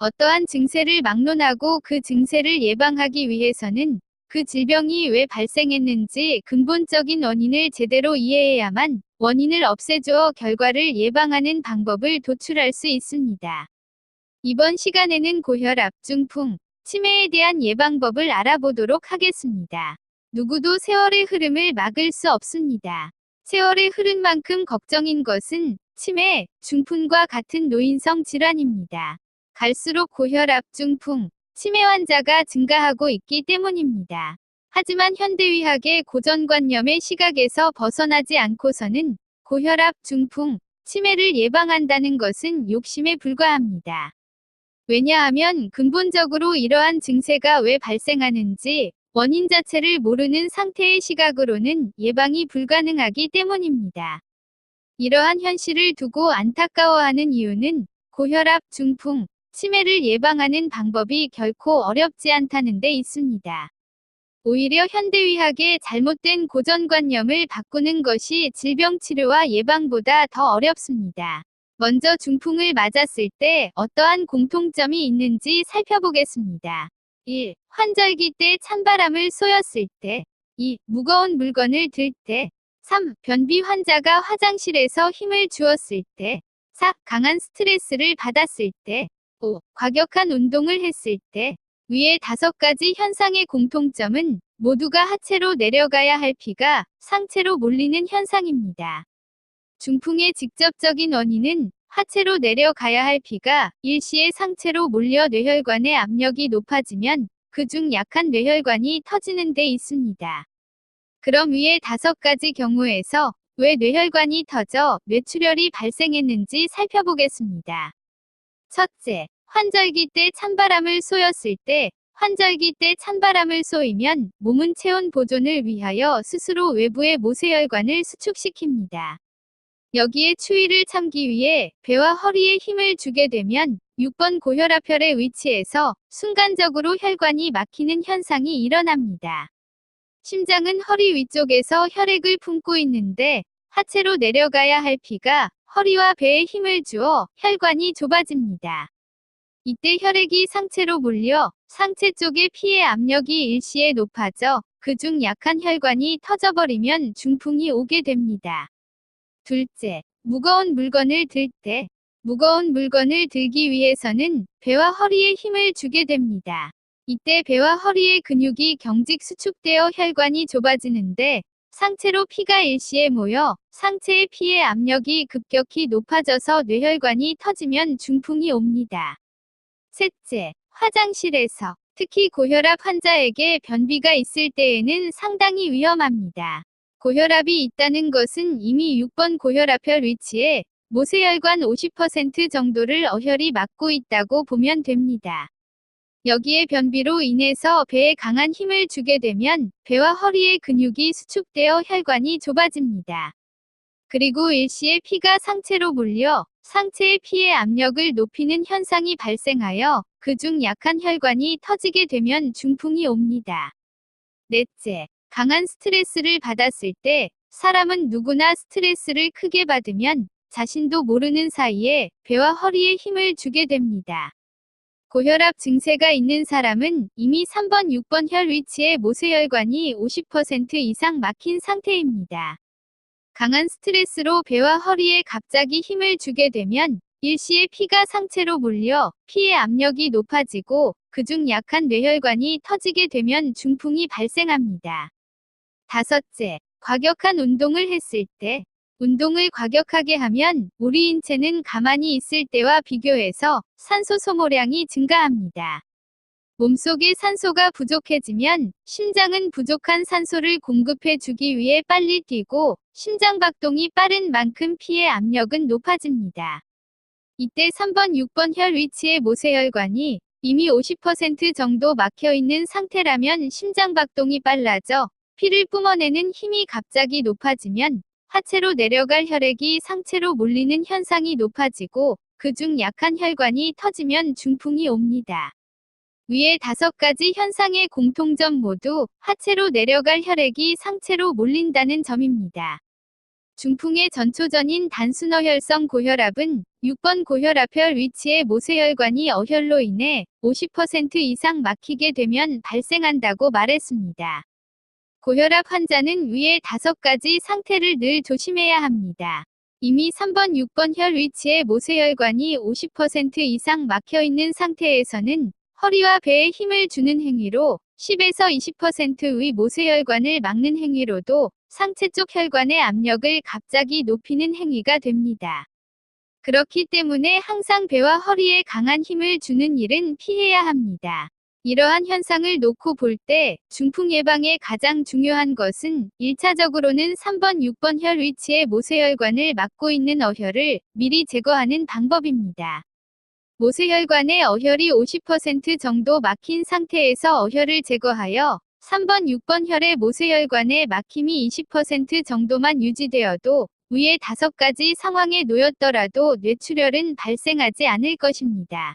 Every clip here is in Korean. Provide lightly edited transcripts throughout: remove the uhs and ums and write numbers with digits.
어떠한 증세를 막론하고 그 증세를 예방하기 위해서는 그 질병이 왜 발생했는지 근본적인 원인을 제대로 이해해야만 원인을 없애주어 결과를 예방하는 방법을 도출할 수 있습니다. 이번 시간에는 고혈압, 중풍, 치매에 대한 예방법을 알아보도록 하겠습니다. 누구도 세월의 흐름을 막을 수 없습니다. 세월의 흐른 만큼 걱정인 것은 치매, 중풍과 같은 노인성 질환입니다. 갈수록 고혈압, 중풍, 치매 환자가 증가하고 있기 때문입니다. 하지만 현대의학의 고전관념의 시각에서 벗어나지 않고서는 고혈압, 중풍, 치매를 예방한다는 것은 욕심에 불과합니다. 왜냐하면 근본적으로 이러한 증세가 왜 발생하는지 원인 자체를 모르는 상태의 시각으로는 예방이 불가능하기 때문입니다. 이러한 현실을 두고 안타까워하는 이유는 고혈압, 중풍, 치매를 예방하는 방법이 결코 어렵지 않다는 데 있습니다. 오히려 현대의학의 잘못된 고전관념을 바꾸는 것이 질병 치료와 예방보다 더 어렵습니다. 먼저 중풍을 맞았을 때 어떠한 공통점이 있는지 살펴보겠습니다. 1. 환절기 때 찬바람을 쏘였을 때. 2. 무거운 물건을 들 때. 3. 변비 환자가 화장실에서 힘을 주었을 때. 4. 강한 스트레스를 받았을 때. 5. 과격한 운동을 했을 때. 위의 5가지 현상의 공통점은 모두가 하체로 내려가야 할 피가 상체로 몰리는 현상입니다. 중풍의 직접적인 원인은 하체로 내려가야 할 피가 일시에 상체로 몰려 뇌혈관의 압력이 높아지면 그중 약한 뇌혈관이 터지는 데 있습니다. 그럼 위의 5가지 경우에서 왜 뇌혈관이 터져 뇌출혈이 발생했는지 살펴보겠습니다. 첫째, 환절기 때 찬바람을 쏘였을 때. 환절기 때 찬바람을 쏘이면 몸은 체온 보존을 위하여 스스로 외부의 모세혈관을 수축시킵니다. 여기에 추위를 참기 위해 배와 허리에 힘을 주게 되면 6번 고혈압혈의 위치에서 순간적으로 혈관이 막히는 현상이 일어납니다. 심장은 허리 위쪽에서 혈액을 품고 있는데 하체로 내려가야 할 피가 허리와 배에 힘을 주어 혈관이 좁아집니다. 이때 혈액이 상체로 몰려 상체 쪽의 피의 압력이 일시에 높아져 그중 약한 혈관이 터져버리면 중풍이 오게 됩니다. 둘째, 무거운 물건을 들 때. 무거운 물건을 들기 위해서는 배와 허리에 힘을 주게 됩니다. 이때 배와 허리의 근육이 경직 수축되어 혈관이 좁아지는데 상체로 피가 일시에 모여 상체의 피의 압력이 급격히 높아져서 뇌혈관이 터지면 중풍이 옵니다. 셋째, 화장실에서. 특히 고혈압 환자에게 변비가 있을 때에는 상당히 위험합니다. 고혈압이 있다는 것은 이미 6번 고혈압혈 위치에 모세혈관 50% 정도를 어혈이 막고 있다고 보면 됩니다. 여기에 변비로 인해서 배에 강한 힘을 주게 되면 배와 허리의 근육이 수축되어 혈관이 좁아집니다. 그리고 일시에 피가 상체로 몰려 상체의 피의 압력을 높이는 현상이 발생하여 그중 약한 혈관이 터지게 되면 중풍이 옵니다. 넷째, 강한 스트레스를 받았을 때. 사람은 누구나 스트레스를 크게 받으면 자신도 모르는 사이에 배와 허리에 힘을 주게 됩니다. 고혈압 증세가 있는 사람은 이미 3번, 6번 혈 위치에 모세혈관이 50% 이상 막힌 상태입니다. 강한 스트레스로 배와 허리에 갑자기 힘을 주게 되면 일시에 피가 상체로 몰려 피의 압력이 높아지고 그중 약한 뇌혈관이 터지게 되면 중풍이 발생합니다. 다섯째, 과격한 운동을 했을 때. 운동을 과격하게 하면 우리 인체는 가만히 있을 때와 비교해서 산소 소모량이 증가합니다. 몸속에 산소가 부족해지면 심장은 부족한 산소를 공급해 주기 위해 빨리 뛰고 심장박동이 빠른 만큼 피의 압력은 높아집니다. 이때 3번, 6번 혈 위치의 모세혈관이 이미 50% 정도 막혀 있는 상태라면 심장박동이 빨라져 피를 뿜어내는 힘이 갑자기 높아지면 하체로 내려갈 혈액이 상체로 몰리는 현상이 높아지고 그중 약한 혈관이 터지면 중풍이 옵니다. 위의 5가지 현상의 공통점 모두 하체로 내려갈 혈액이 상체로 몰린다는 점입니다. 중풍의 전초전인 단순어혈성 고혈압은 6번 고혈압혈 위치의 모세혈관이 어혈로 인해 50% 이상 막히게 되면 발생한다고 말했습니다. 고혈압 환자는 위의 5가지 상태를 늘 조심해야 합니다. 이미 3번, 6번 혈 위치의 모세혈관이 50% 이상 막혀 있는 상태에서는 허리와 배에 힘을 주는 행위로 10에서 20%의 모세혈관을 막는 행위로도 상체 쪽 혈관의 압력을 갑자기 높이는 행위가 됩니다. 그렇기 때문에 항상 배와 허리에 강한 힘을 주는 일은 피해야 합니다. 이러한 현상을 놓고 볼 때 중풍 예방에 가장 중요한 것은 1차적으로는 3번, 6번 혈 위치의 모세혈관을 막고 있는 어혈을 미리 제거하는 방법입니다. 모세혈관의 어혈이 50% 정도 막힌 상태에서 어혈을 제거하여 3번, 6번 혈의 모세혈관의 막힘이 20% 정도만 유지되어도 위의 5가지 상황에 놓였더라도 뇌출혈은 발생하지 않을 것입니다.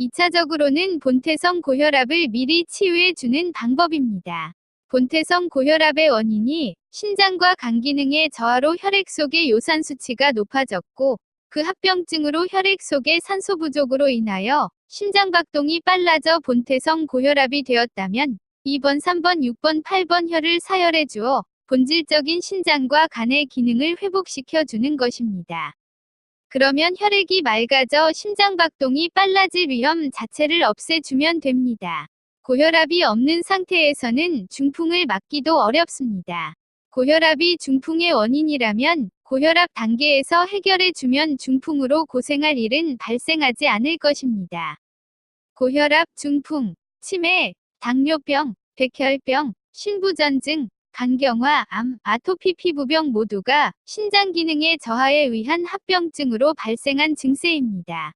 2차적으로는 본태성 고혈압을 미리 치유해 주는 방법입니다. 본태성 고혈압의 원인이 신장과 간 기능의 저하로 혈액 속의 요산 수치가 높아졌고 그 합병증으로 혈액 속의 산소 부족으로 인하여 심장박동이 빨라져 본태성 고혈압이 되었다면 2번, 3번, 6번, 8번 혈을 사혈해 주어 본질적인 신장과 간의 기능을 회복시켜 주는 것입니다. 그러면 혈액이 맑아져 심장박동이 빨라질 위험 자체를 없애주면 됩니다. 고혈압이 없는 상태에서는 중풍을 막기도 어렵습니다. 고혈압이 중풍의 원인이라면 고혈압 단계에서 해결해주면 중풍으로 고생할 일은 발생하지 않을 것입니다. 고혈압, 중풍, 치매, 당뇨병, 백혈병, 신부전증, 간경화, 암, 아토피 피부병 모두가 신장 기능의 저하에 의한 합병증으로 발생한 증세입니다.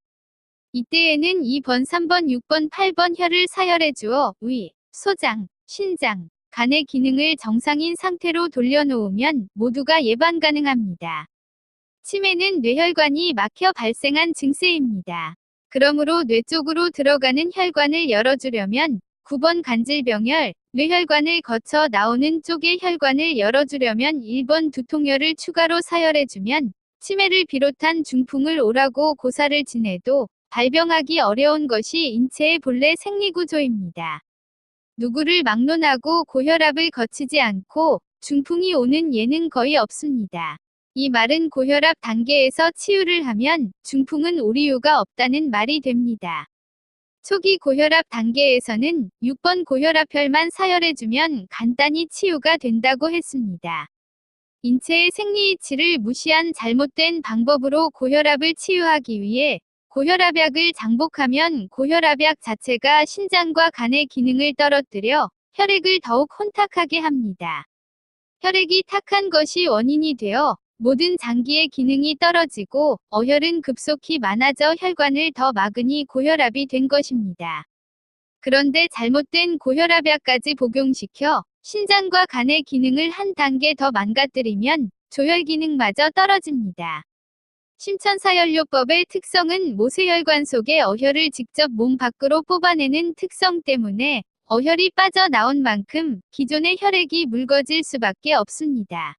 이때에는 2번, 3번, 6번, 8번 혈을 사혈해 주어 위, 소장, 신장, 간의 기능을 정상인 상태로 돌려놓으면 모두가 예방 가능합니다. 치매는 뇌혈관이 막혀 발생한 증세입니다. 그러므로 뇌 쪽으로 들어가는 혈관을 열어주려면 9번 간질병혈, 뇌혈관을 거쳐 나오는 쪽의 혈관을 열어주려면 1번 두통혈을 추가로 사혈해주면 치매를 비롯한 중풍을 오라고 고사를 지내도 발병하기 어려운 것이 인체의 본래 생리구조입니다. 누구를 막론하고 고혈압을 거치지 않고 중풍이 오는 예는 거의 없습니다. 이 말은 고혈압 단계에서 치유를 하면 중풍은 올 이유가 없다는 말이 됩니다. 초기 고혈압 단계에서는 6번 고혈압혈만 사혈해주면 간단히 치유가 된다고 했습니다. 인체의 생리이치를 무시한 잘못된 방법으로 고혈압을 치유하기 위해 고혈압약을 장복하면 고혈압약 자체가 신장과 간의 기능을 떨어뜨려 혈액을 더욱 혼탁하게 합니다. 혈액이 탁한 것이 원인이 되어 모든 장기의 기능이 떨어지고 어혈은 급속히 많아져 혈관을 더 막으니 고혈압이 된 것입니다. 그런데 잘못된 고혈압약까지 복용시켜 신장과 간의 기능을 한 단계 더 망가뜨리면 조혈 기능마저 떨어집니다. 심천사연료법의 특성은 모세혈관 속의 어혈을 직접 몸 밖으로 뽑아내는 특성 때문에 어혈이 빠져나온 만큼 기존의 혈액이 묽어질 수밖에 없습니다.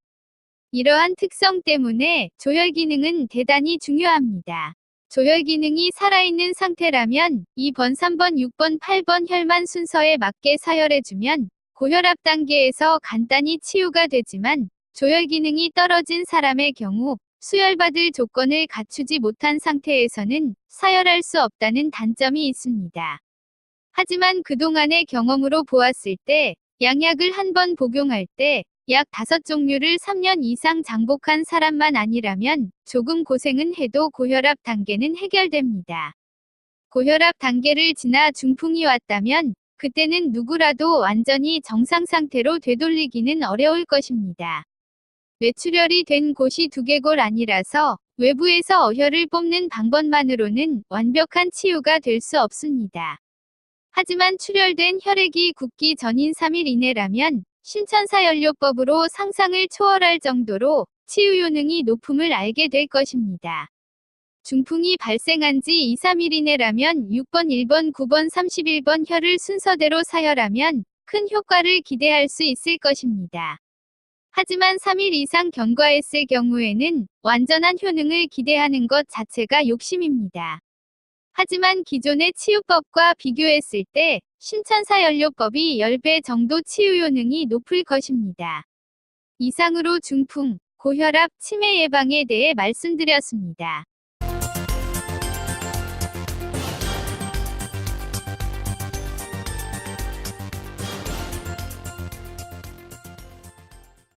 이러한 특성 때문에 조혈 기능은 대단히 중요합니다. 조혈 기능이 살아있는 상태라면 2번, 3번, 6번, 8번 혈만 순서에 맞게 사혈해주면 고혈압 단계에서 간단히 치유가 되지만 조혈 기능이 떨어진 사람의 경우 수혈받을 조건을 갖추지 못한 상태에서는 사혈할 수 없다는 단점이 있습니다. 하지만 그동안의 경험으로 보았을 때 양약을 한 번 복용할 때 약 5종류를 3년 이상 장복한 사람만 아니라면 조금 고생은 해도 고혈압 단계는 해결됩니다. 고혈압 단계를 지나 중풍이 왔다면 그때는 누구라도 완전히 정상 상태로 되돌리기는 어려울 것입니다. 뇌출혈이 된 곳이 두개골 아니라서 외부에서 어혈을 뽑는 방법만으로는 완벽한 치유가 될 수 없습니다. 하지만 출혈된 혈액이 굳기 전인 3일 이내라면 심천사연료법으로 상상을 초월할 정도로 치유 효능이 높음을 알게 될 것입니다. 중풍이 발생한 지 2, 3일 이내라면 6번, 1번, 9번, 31번 혈을 순서대로 사혈하면 큰 효과를 기대할 수 있을 것입니다. 하지만 3일 이상 경과했을 경우에는 완전한 효능을 기대하는 것 자체가 욕심입니다. 하지만 기존의 치유법과 비교했을 때 신천사연료법이 10배 정도 치유 효능이 높을 것입니다. 이상으로 중풍, 고혈압, 치매 예방에 대해 말씀드렸습니다.